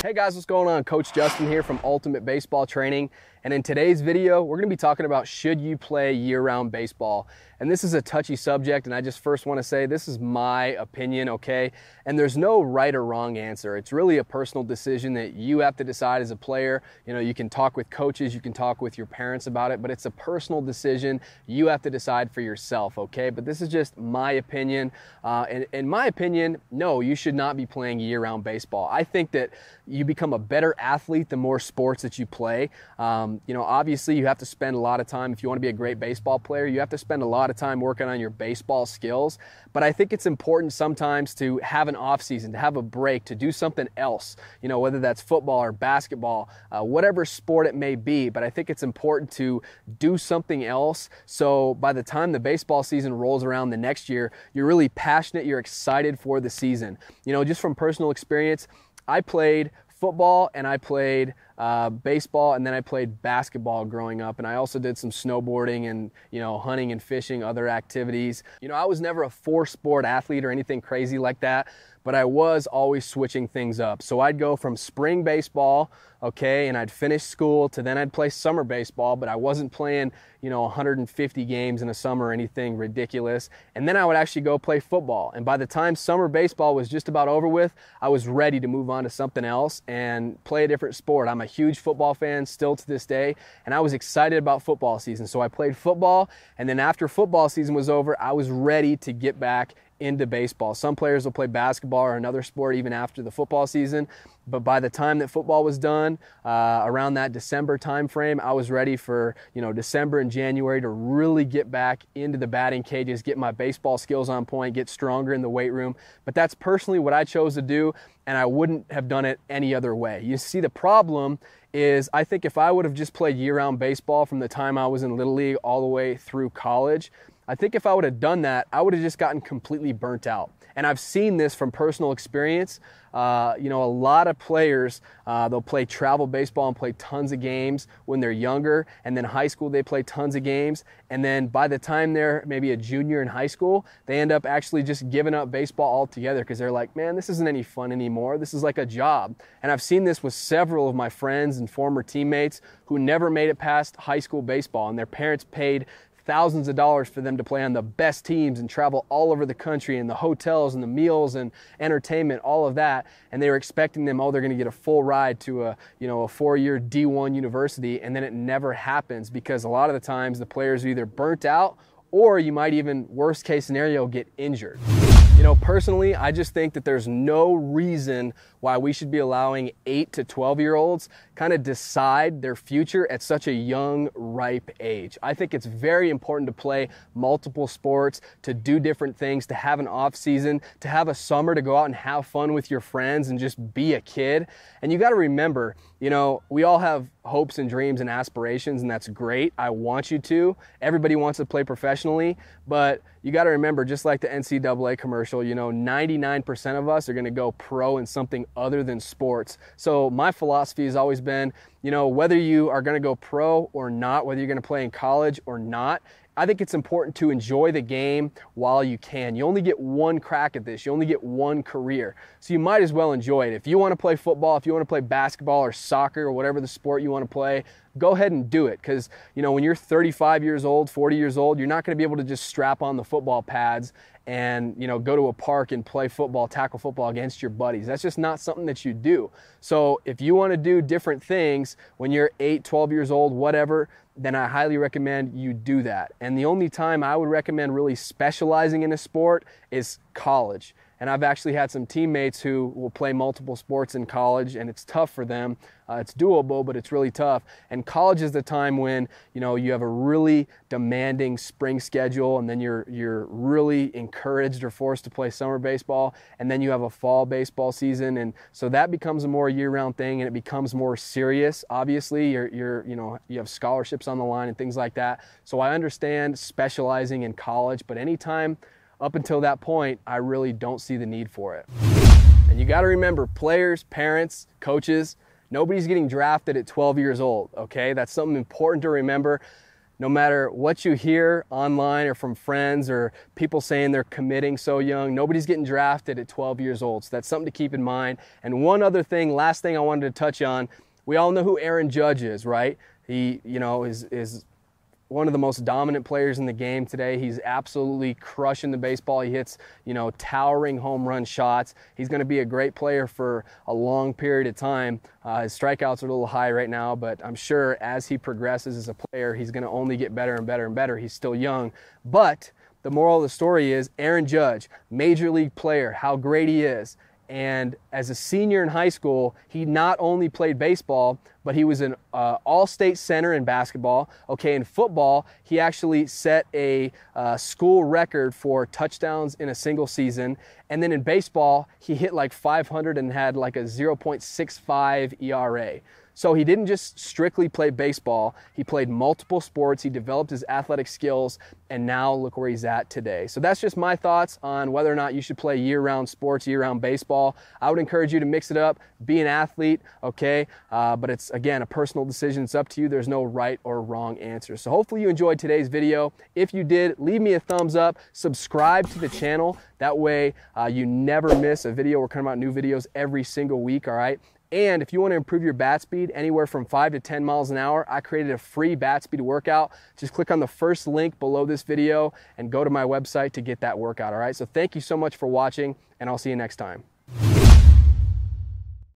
Hey guys, what's going on? Coach Justin here from Ultimate Baseball Training. And in today's video, we're going to be talking about should you play year-round baseball. And this is a touchy subject, and I just first want to say this is my opinion, okay? And there's no right or wrong answer. It's really a personal decision that you have to decide as a player. You know, you can talk with coaches, you can talk with your parents about it, but it's a personal decision. You have to decide for yourself, okay? But this is just my opinion. And in my opinion, no, you should not be playing year-round baseball. I think that you become a better athlete the more sports that you play. You know, obviously you have to spend a lot of time, if you want to be a great baseball player, you have to spend a lot of time working on your baseball skills. But I think it's important sometimes to have an off season, to have a break, to do something else, you know, whether that's football or basketball, whatever sport it may be. But I think it's important to do something else. So by the time the baseball season rolls around the next year, you're really passionate, you're excited for the season. You know, just from personal experience, I played football and I played baseball, and then I played basketball growing up, and I also did some snowboarding and, you know, hunting and fishing, other activities. You know, I was never a four-sport athlete or anything crazy like that, but I was always switching things up. So I'd go from spring baseball, okay, and I'd finish school, to then I'd play summer baseball, but I wasn't playing, you know, 150 games in a summer or anything ridiculous. And then I would actually go play football. And by the time summer baseball was just about over with, I was ready to move on to something else and play a different sport. I'm a huge football fan still to this day, and I was excited about football season. So I played football, and then after football season was over, I was ready to get back into baseball. Some players will play basketball or another sport even after the football season, but by the time that football was done, around that December time frame, I was ready for, you know, December and January to really get back into the batting cages, get my baseball skills on point, get stronger in the weight room. But that's personally what I chose to do, and I wouldn't have done it any other way. You see, the problem is I think if I would have just played year-round baseball from the time I was in Little League all the way through college, I think if I would have done that, I would have just gotten completely burnt out. And I've seen this from personal experience. You know, a lot of players, they'll play travel baseball and play tons of games when they're younger. And then high school, they play tons of games. And then by the time they're maybe a junior in high school, they end up actually just giving up baseball altogether because they're like, man, this isn't any fun anymore. This is like a job. And I've seen this with several of my friends and former teammates who never made it past high school baseball, and their parents paid thousands of dollars for them to play on the best teams and travel all over the country, and the hotels and the meals and entertainment, all of that. And they were expecting them, oh, they're going to get a full ride to a, you know, a 4-year D1 university. And then it never happens because a lot of the times the players are either burnt out, or you might even, worst case scenario, get injured. You know, personally, I just think that there's no reason why we should be allowing 8 to 12-year-olds kind of decide their future at such a young, ripe age. I think it's very important to play multiple sports, to do different things, to have an off season, to have a summer to go out and have fun with your friends and just be a kid. And you got to remember, you know, we all have hopes and dreams and aspirations, and that's great. I want you to. Everybody wants to play professionally, but you got to remember, just like the NCAA commercial, you know, 99% of us are going to go pro in something other than sports. So my philosophy has always been, you know, whether you are going to go pro or not, whether you're going to play in college or not, I think it's important to enjoy the game while you can. You only get one crack at this. You only get one career. So you might as well enjoy it. If you want to play football, if you want to play basketball or soccer or whatever the sport you want to play, go ahead and do it. Because, you know, when you're 35 years old, 40 years old, you're not going to be able to just strap on the football pads and, you know, go to a park and play football, tackle football against your buddies. That's just not something that you do. So if you want to do different things when you're 8, 12 years old, whatever, then I highly recommend you do that. And the only time I would recommend really specializing in a sport is college. And I've actually had some teammates who will play multiple sports in college, and it's tough for them. It's doable, but it's really tough. And college is the time when, you know, you have a really demanding spring schedule, and then you're really encouraged or forced to play summer baseball, and then you have a fall baseball season, and so that becomes a more year-round thing, and it becomes more serious. Obviously, you know, you have scholarships on the line and things like that. So I understand specializing in college, but anytime up until that point, I really don't see the need for it. And you got to remember, players, parents, coaches, nobody's getting drafted at 12 years old, okay? That's something important to remember. no matter what you hear online or from friends or people saying they're committing so young, nobody's getting drafted at 12 years old. So that's something to keep in mind. And one other thing, last thing I wanted to touch on, we all know who Aaron Judge is, right? He, is one of the most dominant players in the game today. He's absolutely crushing the baseball. He hits, towering home run shots. He's going to be a great player for a long period of time. His strikeouts are a little high right now, but I'm sure as he progresses as a player, he's going to only get better and better and better. He's still young. But the moral of the story is Aaron Judge, major league player, how great he is. And as a senior in high school, he not only played baseball, but he was an all-state center in basketball. Okay, in football, he actually set a school record for touchdowns in a single season. And then in baseball, he hit like 500 and had like a 0.65 ERA. So he didn't just strictly play baseball. He played multiple sports. He developed his athletic skills, and now look where he's at today. So that's just my thoughts on whether or not you should play year-round sports, year-round baseball. I would encourage you to mix it up, be an athlete, okay? But it's, again, a personal decision. It's up to you. There's no right or wrong answer. So hopefully you enjoyed today's video. If you did, leave me a thumbs up. Subscribe to the channel. That way you never miss a video. We're coming out new videos every single week, all right? And if you want to improve your bat speed anywhere from 5 to 10 miles an hour, I created a free bat speed workout. Just click on the first link below this video and go to my website to get that workout, all right? So thank you so much for watching, and I'll see you next time.